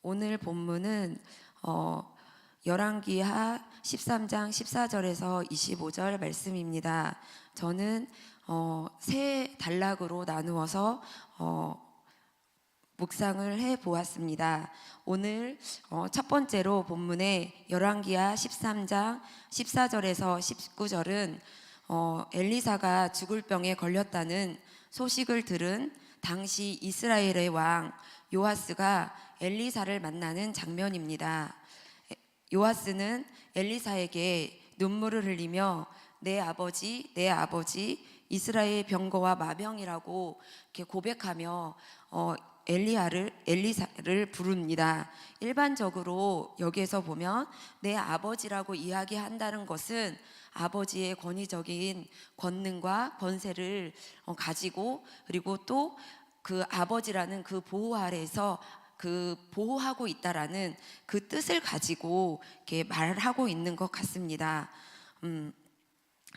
오늘 본문은 열왕기하 13장 14절에서 25절 말씀입니다. 저는 세 단락으로 나누어서 묵상을 해 보았습니다. 오늘 첫 번째로 본문의 열왕기하 13장 14절에서 19절은 엘리사가 죽을 병에 걸렸다는 소식을 들은 당시 이스라엘의 왕 요아스가 엘리사를 만나는 장면입니다. 요아스는 엘리사에게 눈물을 흘리며 내 아버지 이스라엘 병거와 마병이라고 이렇게 고백하며 엘리사를 부릅니다. 일반적으로 여기에서 보면 내 아버지라고 이야기한다는 것은 아버지의 권위적인 권능과 권세를 가지고, 그리고 또 그 아버지라는 그 보호 아래에서 그 보호하고 있다라는 그 뜻을 가지고 이렇게 말을 하고 있는 것 같습니다.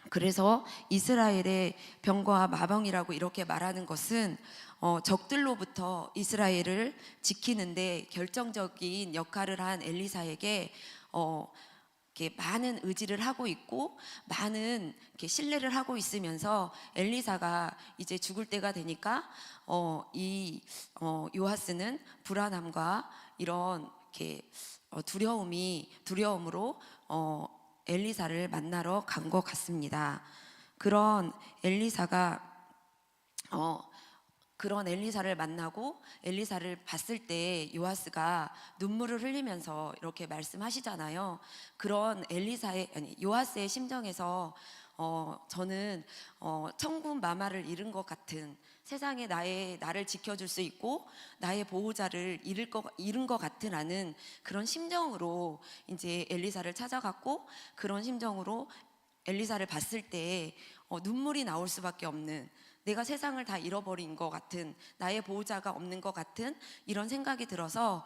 그래서 이스라엘의 병거와 마병이라고 이렇게 말하는 것은 적들로부터 이스라엘을 지키는데 결정적인 역할을 한 엘리사에게 이렇게 많은 의지를 하고 있고 많은 이렇게 신뢰를 하고 있으면서 엘리사가 이제 죽을 때가 되니까 요아스는 불안함과 이런 이렇게 두려움으로 엘리사를 만나러 간 것 같습니다. 그런 엘리사를 만나고 엘리사를 봤을 때 요아스가 눈물을 흘리면서 이렇게 말씀하시잖아요. 그런 요아스의 심정에서 저는 천군 만마를 잃은 것 같은, 세상에 나를 지켜줄 수 있고 나의 보호자를 잃은 것 같으라는 그런 심정으로 이제 엘리사를 찾아갔고, 그런 심정으로 엘리사를 봤을 때 눈물이 나올 수밖에 없는, 내가 세상을 다 잃어버린 것 같은, 나의 보호자가 없는 것 같은 이런 생각이 들어서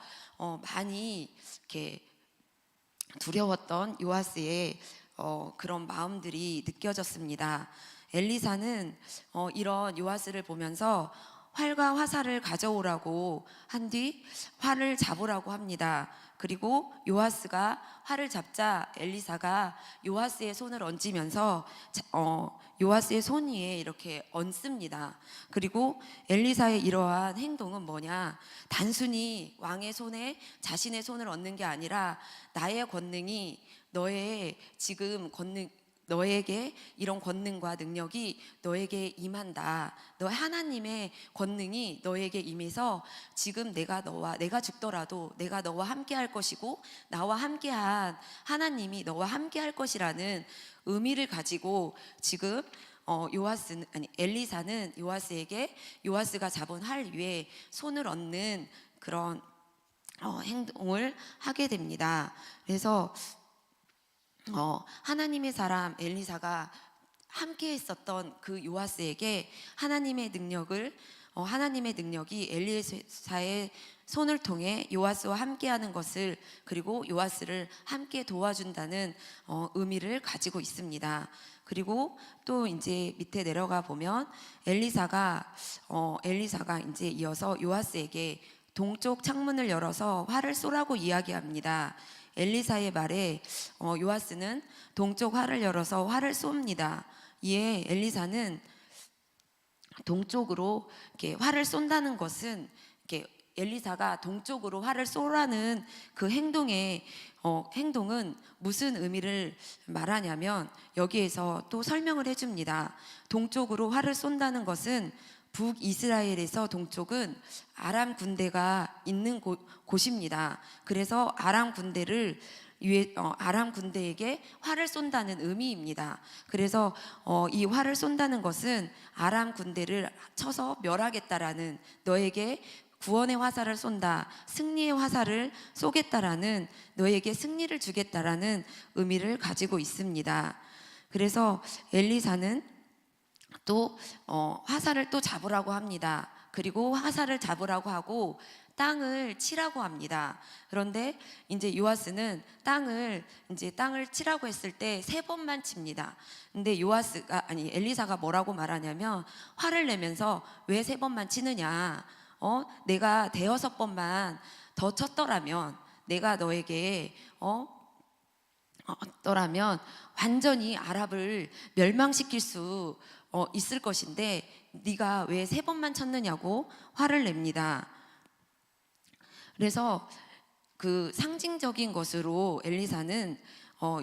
많이 이렇게 두려웠던 요아스의 그런 마음들이 느껴졌습니다. 엘리사는 이런 요아스를 보면서 활과 화살을 가져오라고 한 뒤 활을 잡으라고 합니다. 그리고 요아스가 활을 잡자 엘리사가 요아스의 손을 얹으면서 요아스의 손 위에 이렇게 얹습니다. 그리고 엘리사의 이러한 행동은 뭐냐? 단순히 왕의 손에 자신의 손을 얹는 게 아니라 나의 권능이 너에게 이런 권능과 능력이 너에게 임한다. 너 하나님의 권능이 너에게 임해서 지금 내가 죽더라도 내가 너와 함께 할 것이고, 나와 함께한 하나님이 너와 함께 할 것이라는 의미를 가지고 지금 엘리사는 요아스에게 요아스가 잡은 활 위에 손을 얹는 그런 행동을 하게 됩니다. 그래서 하나님의 사람 엘리사가 함께 있었던 그 요아스에게 하나님의 능력이 엘리사의 손을 통해 요아스와 함께하는 것을, 그리고 요아스를 함께 도와준다는 의미를 가지고 있습니다. 그리고 또 이제 밑에 내려가 보면 엘리사가 이제 이어서 요아스에게 동쪽 창문을 열어서 활을 쏘라고 이야기합니다. 엘리사의 말에 요아스는 동쪽 활을 열어서 활을 쏩니다. 이에 엘리사는 동쪽으로 이렇게 활을 쏜다는 것은, 이렇게 엘리사가 동쪽으로 활을 쏘라는 그 행동은 무슨 의미를 말하냐면 여기에서 또 설명을 해줍니다. 동쪽으로 활을 쏜다는 것은 북이스라엘에서 동쪽은 아람 군대가 있는 곳입니다. 그래서 아람 군대에게 활을 쏜다는 의미입니다. 그래서 이 활을 쏜다는 것은 아람 군대를 쳐서 멸하겠다라는, 너에게 구원의 화살을 쏜다, 승리의 화살을 쏘겠다라는, 너에게 승리를 주겠다라는 의미를 가지고 있습니다. 그래서 엘리사는 또 화살을 또 잡으라고 합니다. 그리고 화살을 잡으라고 하고 땅을 치라고 합니다. 그런데 이제 요아스는 땅을 치라고 했을 때 3번만 칩니다. 근데 엘리사가 뭐라고 말하냐면, 화를 내면서 왜 3번만 치느냐? 내가 6번만 더 쳤더라면 내가 너에게 더라면 완전히 아랍을 멸망시킬 수 있을 것인데 네가 왜 3번만 쳤느냐고 화를 냅니다. 그래서 그 상징적인 것으로 엘리사는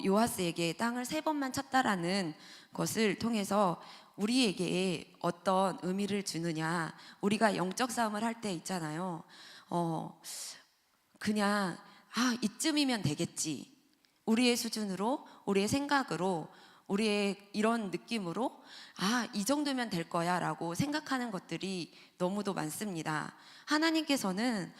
요아스에게 땅을 3번만 쳤다라는 것을 통해서 우리에게 어떤 의미를 주느냐, 우리가 영적 싸움을 할 때 있잖아요. 그냥 이쯤이면 되겠지, 우리의 수준으로, 우리의 생각으로, 우리의 이런 느낌으로 이 정도면 될 거야 라고 생각하는 것들이 너무도 많습니다. 하나님께서는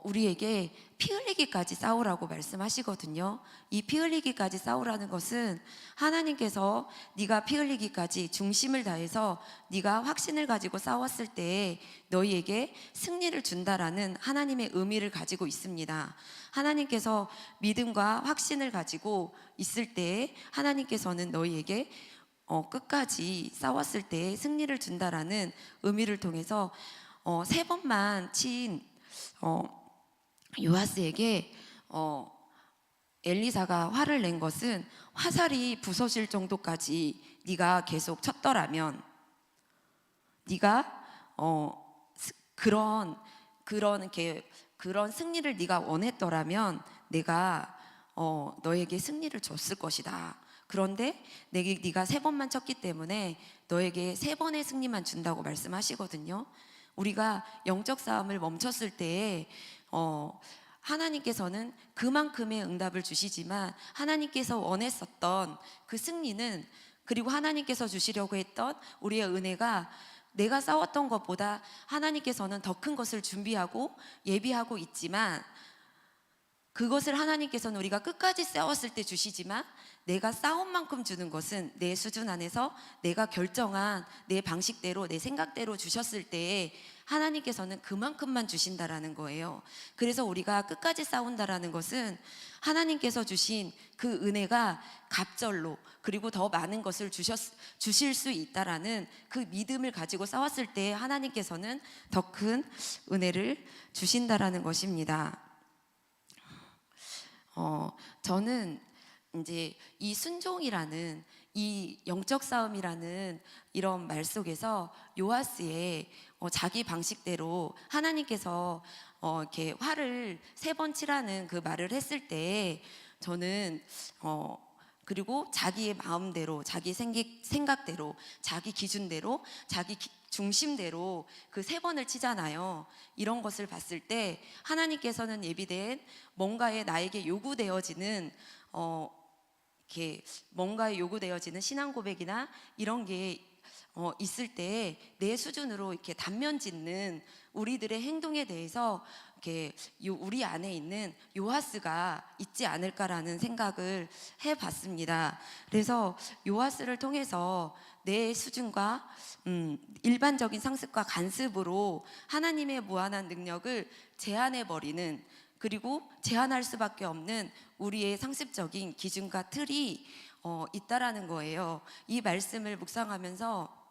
우리에게 피 흘리기까지 싸우라고 말씀하시거든요. 이 피 흘리기까지 싸우라는 것은 하나님께서 네가 피 흘리기까지 중심을 다해서 네가 확신을 가지고 싸웠을 때 너희에게 승리를 준다라는 하나님의 의미를 가지고 있습니다. 하나님께서 믿음과 확신을 가지고 있을 때 하나님께서는 너희에게 끝까지 싸웠을 때 승리를 준다라는 의미를 통해서 3번만 친 요아스에게 엘리사가 화를 낸 것은 화살이 부서질 정도까지 네가 계속 쳤더라면, 네가 그런 승리를 네가 원했더라면 내가 너에게 승리를 줬을 것이다. 그런데 네가 3번만 쳤기 때문에 너에게 3번의 승리만 준다고 말씀하시거든요. 우리가 영적 싸움을 멈췄을 때 하나님께서는 그만큼의 응답을 주시지만 하나님께서 원했었던 그 승리는, 그리고 하나님께서 주시려고 했던 우리의 은혜가 내가 싸웠던 것보다 하나님께서는 더 큰 것을 준비하고 예비하고 있지만, 그것을 하나님께서는 우리가 끝까지 싸웠을 때 주시지만 내가 싸운 만큼 주는 것은 내 수준 안에서 내가 결정한 내 방식대로, 내 생각대로 주셨을 때 하나님께서는 그만큼만 주신다라는 거예요. 그래서 우리가 끝까지 싸운다라는 것은 하나님께서 주신 그 은혜가 갑절로, 그리고 더 많은 것을 주실 수 있다라는 그 믿음을 가지고 싸웠을 때 하나님께서는 더 큰 은혜를 주신다라는 것입니다. 저는 이제 이 순종이라는, 이 영적 싸움이라는 이런 말 속에서 요아스의 자기 방식대로 하나님께서 이렇게 화를 3번 치라는 그 말을 했을 때, 저는 그리고 자기의 마음대로, 자기 생각대로, 자기 기준대로, 자기 중심대로 그 3번을 치잖아요. 이런 것을 봤을 때 하나님께서는 예비된 뭔가에 나에게 요구되어지는 이렇게 뭔가에 요구되어지는 신앙 고백이나 이런 게 있을 때 내 수준으로 이렇게 단면 짓는 우리들의 행동에 대해서 이렇게 우리 안에 있는 요아스가 있지 않을까라는 생각을 해봤습니다. 그래서 요아스를 통해서 내 수준과 일반적인 상습과 간습으로 하나님의 무한한 능력을 제한해버리는, 그리고 제한할 수밖에 없는 우리의 상습적인 기준과 틀이 있다라는 거예요. 이 말씀을 묵상하면서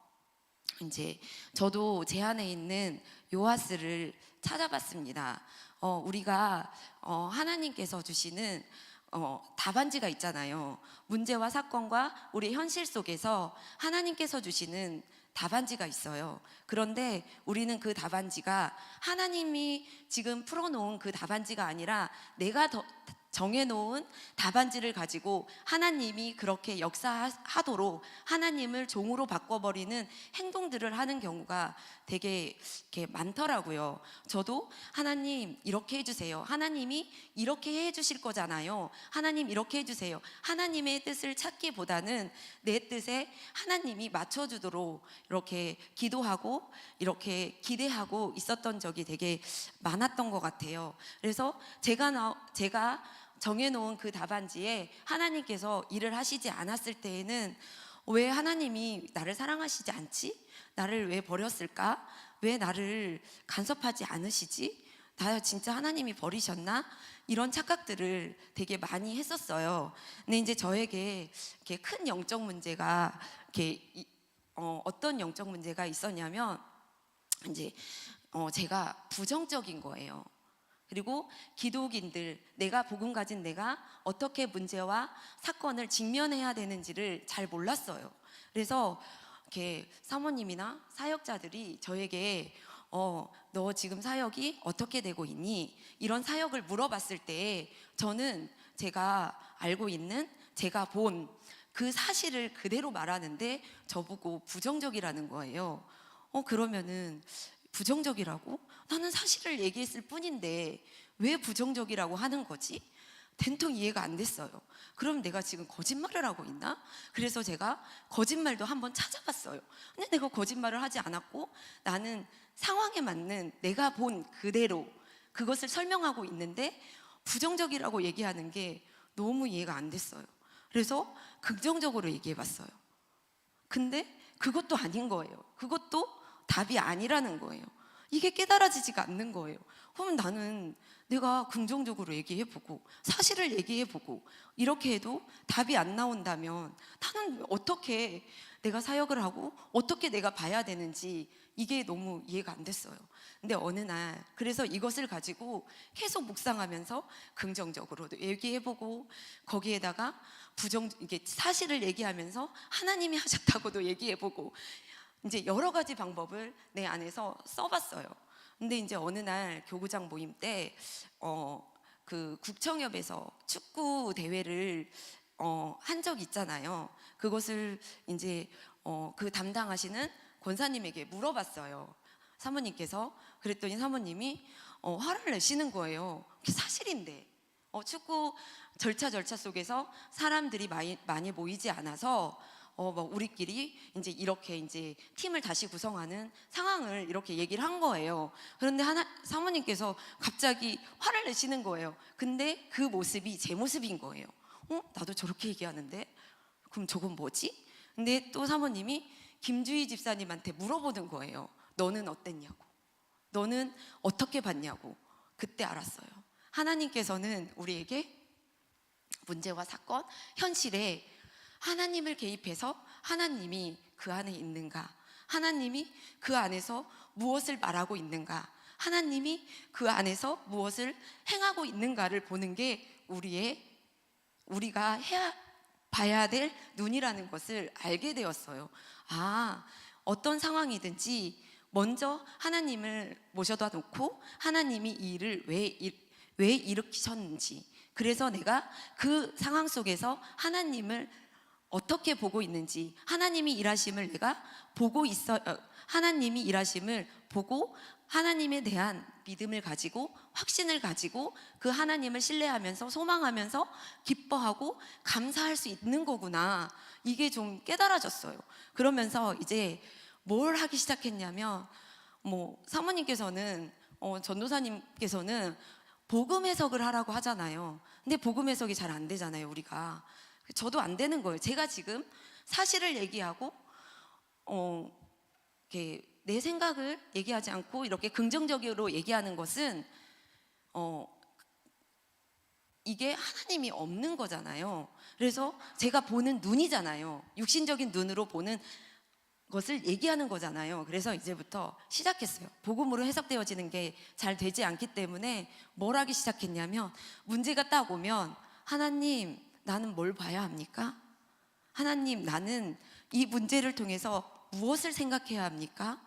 이제 저도 제 안에 있는 요아스를 찾아봤습니다. 우리가 하나님께서 주시는 답안지가 있잖아요. 문제와 사건과 우리 현실 속에서 하나님께서 주시는 답안지가 있어요. 그런데 우리는 그 답안지가 하나님이 지금 풀어놓은 그 답안지가 아니라 내가 정해놓은 답안지를 가지고 하나님이 그렇게 역사하도록 하나님을 종으로 바꿔버리는 행동들을 하는 경우가 되게 이렇게 많더라고요. 저도 하나님 이렇게 해주세요, 하나님이 이렇게 해주실 거잖아요, 하나님 이렇게 해주세요, 하나님의 뜻을 찾기보다는 내 뜻에 하나님이 맞춰주도록 이렇게 기도하고 이렇게 기대하고 있었던 적이 되게 많았던 것 같아요. 그래서 제가 정해놓은 그 답안지에 하나님께서 일을 하시지 않았을 때에는 왜 하나님이 나를 사랑하시지 않지? 나를 왜 버렸을까? 왜 나를 간섭하지 않으시지? 나 진짜 하나님이 버리셨나? 이런 착각들을 되게 많이 했었어요. 근데 이제 저에게 이렇게 큰 영적 문제가 어떤 영적 문제가 있었냐면, 이제 제가 부정적인 거예요. 그리고 기독인들, 내가 복음 가진 내가 어떻게 문제와 사건을 직면해야 되는지를 잘 몰랐어요. 그래서 이렇게 사모님이나 사역자들이 저에게 너 지금 사역이 어떻게 되고 있니? 이런 사역을 물어봤을 때 저는 제가 알고 있는, 제가 본 그 사실을 그대로 말하는데 저보고 부정적이라는 거예요. 그러면은 부정적이라고? 나는 사실을 얘기했을 뿐인데 왜 부정적이라고 하는 거지? 된통 이해가 안 됐어요. 그럼 내가 지금 거짓말을 하고 있나? 그래서 제가 거짓말도 한번 찾아봤어요. 근데 내가 거짓말을 하지 않았고 나는 상황에 맞는 내가 본 그대로 그것을 설명하고 있는데 부정적이라고 얘기하는 게 너무 이해가 안 됐어요. 그래서 긍정적으로 얘기해 봤어요. 근데 그것도 아닌 거예요. 그것도 답이 아니라는 거예요. 이게 깨달아지지가 않는 거예요. 그럼 나는 내가 긍정적으로 얘기해보고 사실을 얘기해보고 이렇게 해도 답이 안 나온다면 나는 어떻게 내가 사역을 하고 어떻게 내가 봐야 되는지 이게 너무 이해가 안 됐어요. 근데 어느 날 그래서 이것을 가지고 계속 묵상하면서 긍정적으로도 얘기해보고 거기에다가 이게 사실을 얘기하면서 하나님이 하셨다고도 얘기해보고 이제 여러 가지 방법을 내 안에서 써봤어요. 근데 이제 어느 날 교구장 모임 때 그 국청협에서 축구 대회를 한 적이 있잖아요. 그것을 이제 그 담당하시는 권사님에게 물어봤어요. 사모님께서. 그랬더니 사모님이 화를 내시는 거예요. 그게 사실인데 축구 절차 속에서 사람들이 많이 모이지 않아서 뭐 우리끼리 이제 이렇게 이제 팀을 다시 구성하는 상황을 이렇게 얘기를 한 거예요. 그런데 사모님께서 갑자기 화를 내시는 거예요. 근데 그 모습이 제 모습인 거예요. 나도 저렇게 얘기하는데 그럼 저건 뭐지? 근데 또 사모님이 김주희 집사님한테 물어보는 거예요. 너는 어땠냐고, 너는 어떻게 봤냐고. 그때 알았어요. 하나님께서는 우리에게 문제와 사건, 현실에 하나님을 개입해서 하나님이 그 안에 있는가, 하나님이 그 안에서 무엇을 말하고 있는가, 하나님이 그 안에서 무엇을 행하고 있는가를 보는 게 우리가 봐야 될 눈이라는 것을 알게 되었어요. 어떤 상황이든지 먼저 하나님을 모셔다 놓고 하나님이 이 일을 왜 일으키셨는지, 그래서 내가 그 상황 속에서 하나님을 어떻게 보고 있는지, 하나님이 일하심을 내가 보고 하나님이 일하심을 보고 하나님에 대한 믿음을 가지고 확신을 가지고 그 하나님을 신뢰하면서 소망하면서 기뻐하고 감사할 수 있는 거구나. 이게 좀 깨달아졌어요. 그러면서 이제 뭘 하기 시작했냐면 사모님께서는 전도사님께서는 복음 해석을 하라고 하잖아요. 근데 복음 해석이 잘 안 되잖아요, 우리가. 저도 안 되는 거예요. 제가 지금 사실을 얘기하고 이렇게 내 생각을 얘기하지 않고 이렇게 긍정적으로 얘기하는 것은 이게 하나님이 없는 거잖아요. 그래서 제가 보는 눈이잖아요. 육신적인 눈으로 보는 것을 얘기하는 거잖아요. 그래서 이제부터 시작했어요. 복음으로 해석되어지는 게 잘 되지 않기 때문에 뭘 하기 시작했냐면, 문제가 딱 오면 하나님, 나는 뭘 봐야 합니까? 하나님, 나는 이 문제를 통해서 무엇을 생각해야 합니까?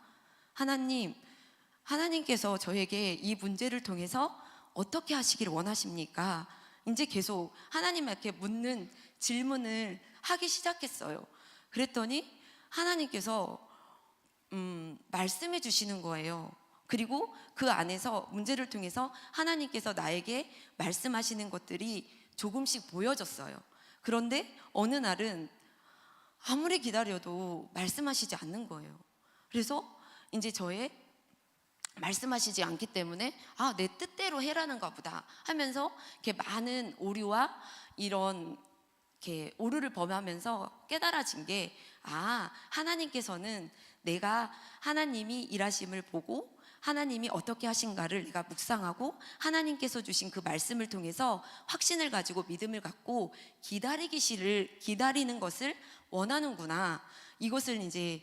하나님께서 저에게 이 문제를 통해서 어떻게 하시기를 원하십니까? 이제 계속 하나님께 묻는 질문을 하기 시작했어요. 그랬더니 하나님께서 말씀해 주시는 거예요. 그리고 그 안에서 문제를 통해서 하나님께서 나에게 말씀하시는 것들이 조금씩 보여졌어요. 그런데 어느 날은 아무리 기다려도 말씀하시지 않는 거예요. 그래서 이제 저의 말씀하시지 않기 때문에 내 뜻대로 해라는가 보다 하면서 이렇게 많은 오류와 이런 이렇게 오류를 범하면서 깨달아진 게, 하나님께서는 내가 하나님이 일하심을 보고 하나님이 어떻게 하신가를 내가 묵상하고 하나님께서 주신 그 말씀을 통해서 확신을 가지고 믿음을 갖고 기다리는 것을 원하는구나. 이것을 이제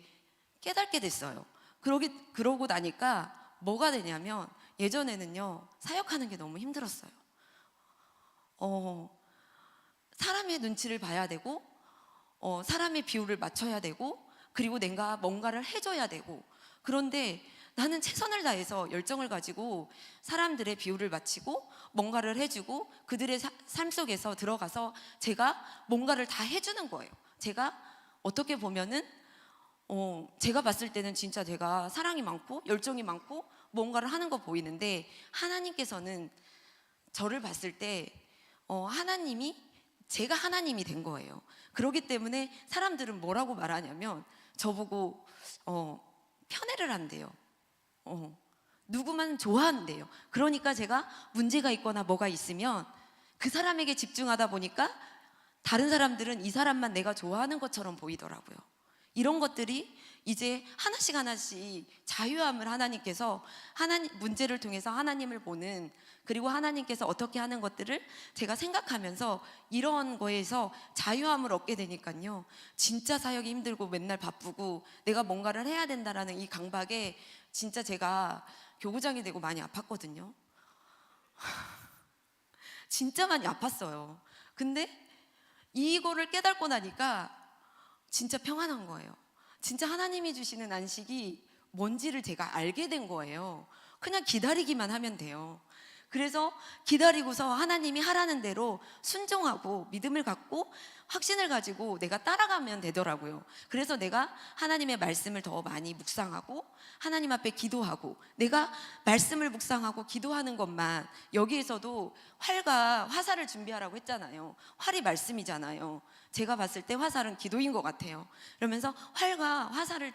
깨닫게 됐어요. 그러고 나니까 뭐가 되냐면, 예전에는요 사역하는 게 너무 힘들었어요. 사람의 눈치를 봐야 되고, 사람의 비율을 맞춰야 되고, 그리고 내가 뭔가를 해줘야 되고. 그런데 나는 최선을 다해서 열정을 가지고 사람들의 비율을 맞추고 뭔가를 해주고 그들의 삶 속에서 들어가서 제가 뭔가를 다 해주는 거예요. 제가 어떻게 보면은 제가 봤을 때는 진짜 제가 사랑이 많고 열정이 많고 뭔가를 하는 거 보이는데, 하나님께서는 저를 봤을 때 제가 하나님이 된 거예요. 그렇기 때문에 사람들은 뭐라고 말하냐면 저보고 편애를 한대요. 누구만 좋아한대요. 그러니까 제가 문제가 있거나 뭐가 있으면 그 사람에게 집중하다 보니까 다른 사람들은 이 사람만 내가 좋아하는 것처럼 보이더라고요. 이런 것들이 이제 하나씩 하나씩 자유함을 하나님께서, 문제를 통해서 하나님을 보는, 그리고 하나님께서 어떻게 하는 것들을 제가 생각하면서 이런 거에서 자유함을 얻게 되니까요, 진짜 사역이 힘들고 맨날 바쁘고 내가 뭔가를 해야 된다라는 이 강박에 진짜 제가 교구장이 되고 많이 아팠거든요. 진짜 많이 아팠어요. 근데 이거를 깨닫고 나니까 진짜 평안한 거예요. 진짜 하나님이 주시는 안식이 뭔지를 제가 알게 된 거예요. 그냥 기다리기만 하면 돼요. 그래서 기다리고서 하나님이 하라는 대로 순종하고 믿음을 갖고 확신을 가지고 내가 따라가면 되더라고요. 그래서 내가 하나님의 말씀을 더 많이 묵상하고 하나님 앞에 기도하고, 내가 말씀을 묵상하고 기도하는 것만, 여기에서도 활과 화살을 준비하라고 했잖아요. 활이 말씀이잖아요. 제가 봤을 때 화살은 기도인 것 같아요. 그러면서 활과 화살을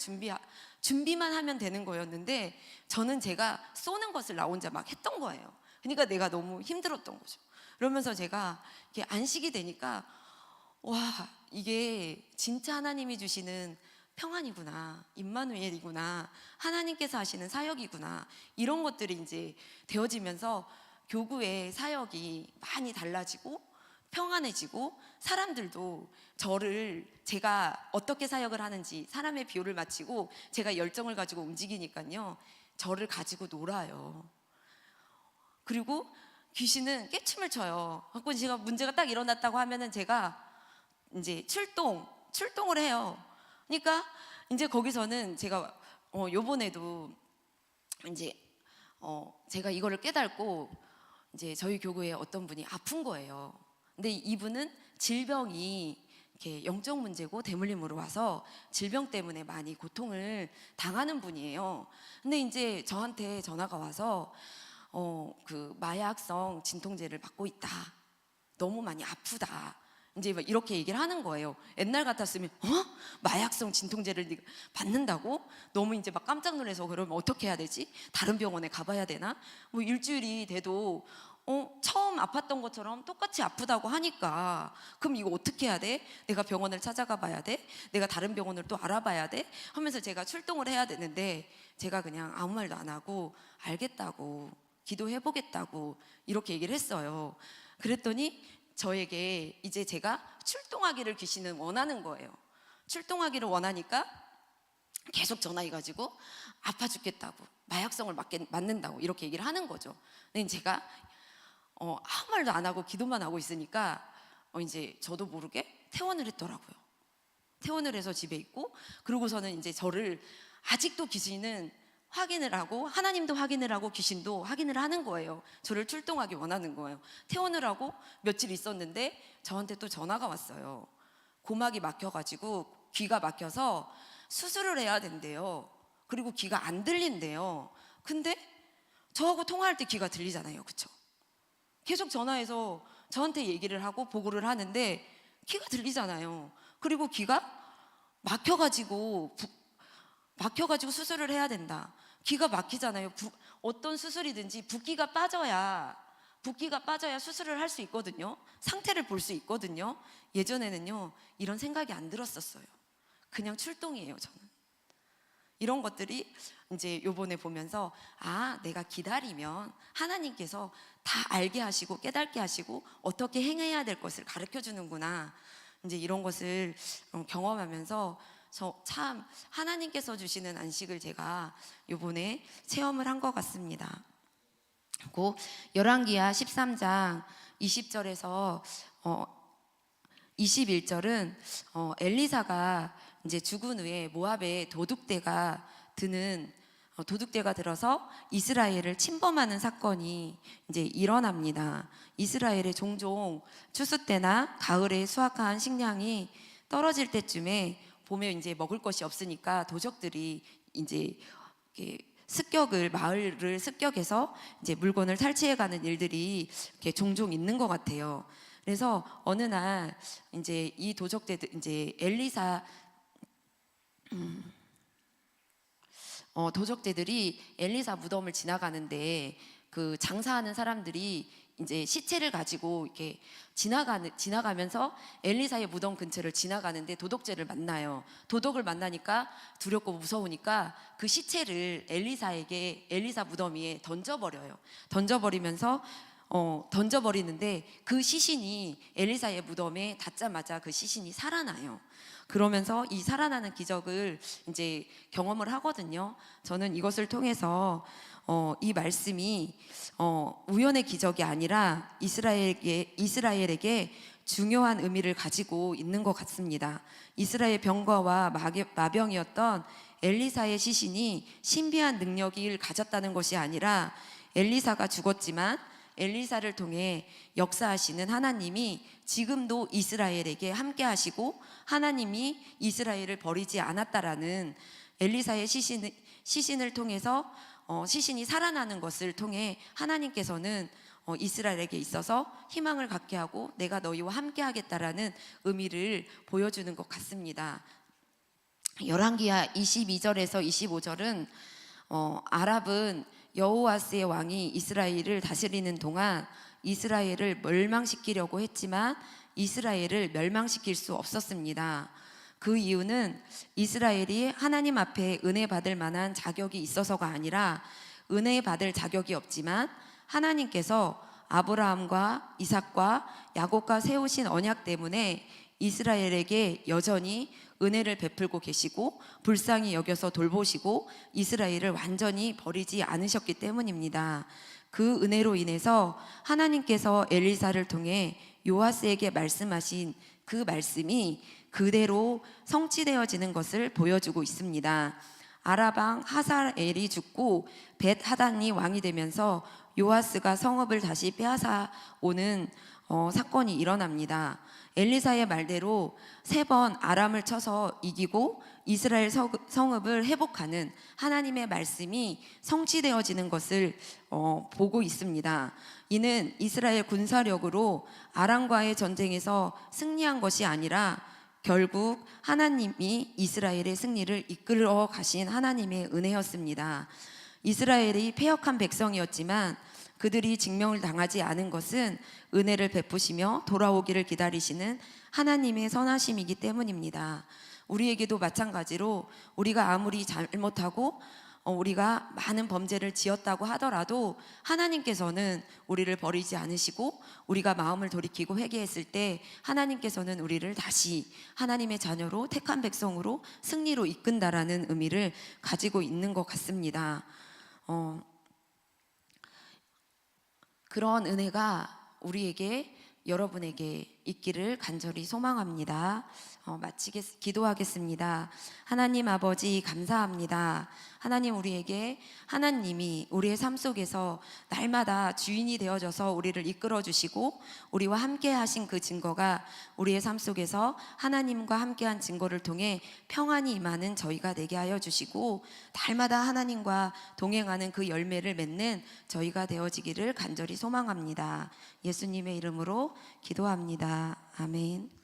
준비만 하면 되는 거였는데, 저는 제가 쏘는 것을 나 혼자 막 했던 거예요. 그러니까 내가 너무 힘들었던 거죠. 그러면서 제가 이렇게 안식이 되니까, 와, 이게 진짜 하나님이 주시는 평안이구나, 임마누엘이구나, 하나님께서 하시는 사역이구나, 이런 것들이 이제 되어지면서 교구의 사역이 많이 달라지고 평안해지고, 사람들도 제가 어떻게 사역을 하는지 사람의 비율을 맞추고 제가 열정을 가지고 움직이니까요, 저를 가지고 놀아요. 그리고 귀신은 깨춤을 춰요. 그래서 제가 문제가 딱 일어났다고 하면은 제가 이제 출동을 해요. 그러니까 이제 거기서는 제가 요번에도 이제 제가 이거를 깨닫고, 이제 저희 교구에 어떤 분이 아픈 거예요. 근데 이분은 질병이 이렇게 영적 문제고 대물림으로 와서 질병 때문에 많이 고통을 당하는 분이에요. 근데 이제 저한테 전화가 와서 그 마약성 진통제를 받고 있다, 너무 많이 아프다, 이제 막 이렇게 얘기를 하는 거예요. 옛날 같았으면 마약성 진통제를 네가 받는다고? 너무 이제 막 깜짝 놀라서, 그러면 어떻게 해야 되지? 다른 병원에 가봐야 되나? 뭐 일주일이 돼도 처음 아팠던 것처럼 똑같이 아프다고 하니까, 그럼 이거 어떻게 해야 돼? 내가 병원을 찾아가 봐야 돼? 내가 다른 병원을 또 알아봐야 돼? 하면서 제가 출동을 해야 되는데, 제가 그냥 아무 말도 안 하고 알겠다고, 기도해 보겠다고 이렇게 얘기를 했어요. 그랬더니 저에게 이제 제가 출동하기를 귀신은 원하는 거예요. 출동하기를 원하니까 계속 전화해가지고 아파 죽겠다고, 마약성을 맞는다고 이렇게 얘기를 하는 거죠. 근데 제가 아무 말도 안 하고 기도만 하고 있으니까 이제 저도 모르게 퇴원을 했더라고요. 퇴원을 해서 집에 있고, 그러고서는 이제 저를 아직도 귀신은 확인을 하고, 하나님도 확인을 하고 귀신도 확인을 하는 거예요. 저를 출동하기 원하는 거예요. 퇴원을 하고 며칠 있었는데 저한테 또 전화가 왔어요. 고막이 막혀가지고 귀가 막혀서 수술을 해야 된대요. 그리고 귀가 안 들린대요. 근데 저하고 통화할 때 귀가 들리잖아요, 그쵸? 계속 전화해서 저한테 얘기를 하고 보고를 하는데 귀가 들리잖아요. 그리고 귀가 막혀가지고 수술을 해야 된다. 귀가 막히잖아요. 어떤 수술이든지 붓기가 빠져야 수술을 할 수 있거든요. 상태를 볼 수 있거든요. 예전에는요, 이런 생각이 안 들었었어요. 그냥 출동이에요, 저는. 이런 것들이 이제 요번에 보면서, 내가 기다리면 하나님께서 다 알게 하시고 깨닫게 하시고 어떻게 행해야 될 것을 가르쳐 주는구나, 이제 이런 것을 경험하면서 참 하나님께서 주시는 안식을 제가 요번에 체험을 한 것 같습니다. 그리고 열왕기하 13장 20절에서 21절은 엘리사가 이제 죽은 후에 모압에 도둑대가 들어서 이스라엘을 침범하는 사건이 이제 일어납니다. 이스라엘에 종종 추수 때나 가을에 수확한 식량이 떨어질 때쯤에 봄에 이제 먹을 것이 없으니까 도적들이 이제 마을을 습격해서 이제 물건을 탈취해가는 일들이 이렇게 종종 있는 것 같아요. 그래서 어느 날 이제 이 도적들 이제 도적대들이 엘리사 무덤을 지나가는데 그 장사하는 사람들이 이제 시체를 가지고 이렇게 지나가면서 엘리사의 무덤 근처를 지나가는데 도둑을 만나니까 두렵고 무서우니까 그 시체를 엘리사 무덤 위에 던져버리는데 그 시신이 엘리사의 무덤에 닿자마자 그 시신이 살아나요. 그러면서 이 살아나는 기적을 이제 경험을 하거든요. 저는 이것을 통해서 이 말씀이 우연의 기적이 아니라 이스라엘에게 중요한 의미를 가지고 있는 것 같습니다. 이스라엘 병거와 마병이었던 엘리사의 시신이 신비한 능력을 가졌다는 것이 아니라 엘리사가 죽었지만 엘리사를 통해 역사하시는 하나님이 지금도 이스라엘에게 함께 하시고 하나님이 이스라엘을 버리지 않았다라는 엘리사의 시신을 통해서 시신이 살아나는 것을 통해 하나님께서는 이스라엘에게 있어서 희망을 갖게 하고 내가 너희와 함께 하겠다라는 의미를 보여주는 것 같습니다. 열왕기하 22절에서 25절은 아랍은 여호아스의 왕이 이스라엘을 다스리는 동안 이스라엘을 멸망시키려고 했지만 이스라엘을 멸망시킬 수 없었습니다. 그 이유는 이스라엘이 하나님 앞에 은혜 받을 만한 자격이 있어서가 아니라 은혜 받을 자격이 없지만 하나님께서 아브라함과 이삭과 야곱과 세우신 언약 때문에 이스라엘에게 여전히 은혜를 베풀고 계시고 불쌍히 여겨서 돌보시고 이스라엘을 완전히 버리지 않으셨기 때문입니다. 그 은혜로 인해서 하나님께서 엘리사를 통해 요아스에게 말씀하신 그 말씀이 그대로 성취되어지는 것을 보여주고 있습니다. 아랍 왕 하사엘이 죽고 벳 하단이 왕이 되면서 요아스가 성읍을 다시 빼앗아 오는 사건이 일어납니다. 엘리사의 말대로 3번 아람을 쳐서 이기고 이스라엘 성읍을 회복하는 하나님의 말씀이 성취되어지는 것을 보고 있습니다. 이는 이스라엘 군사력으로 아람과의 전쟁에서 승리한 것이 아니라 결국 하나님이 이스라엘의 승리를 이끌어 가신 하나님의 은혜였습니다. 이스라엘이 패역한 백성이었지만 그들이 직명을 당하지 않은 것은 은혜를 베푸시며 돌아오기를 기다리시는 하나님의 선하심이기 때문입니다. 우리에게도 마찬가지로 우리가 아무리 잘못하고 우리가 많은 범죄를 지었다고 하더라도 하나님께서는 우리를 버리지 않으시고 우리가 마음을 돌이키고 회개했을 때 하나님께서는 우리를 다시 하나님의 자녀로 택한 백성으로 승리로 이끈다라는 의미를 가지고 있는 것 같습니다. 그런 은혜가 우리에게 여러분에게 있기를 간절히 소망합니다. 기도하겠습니다. 하나님 아버지 감사합니다. 하나님 하나님이 우리의 삶 속에서 날마다 주인이 되어져서 우리를 이끌어 주시고 우리와 함께 하신 그 증거가 우리의 삶 속에서 하나님과 함께한 증거를 통해 평안이 임하는 저희가 되게 하여 주시고 날마다 하나님과 동행하는 그 열매를 맺는 저희가 되어지기를 간절히 소망합니다. 예수님의 이름으로 기도합니다. 아멘.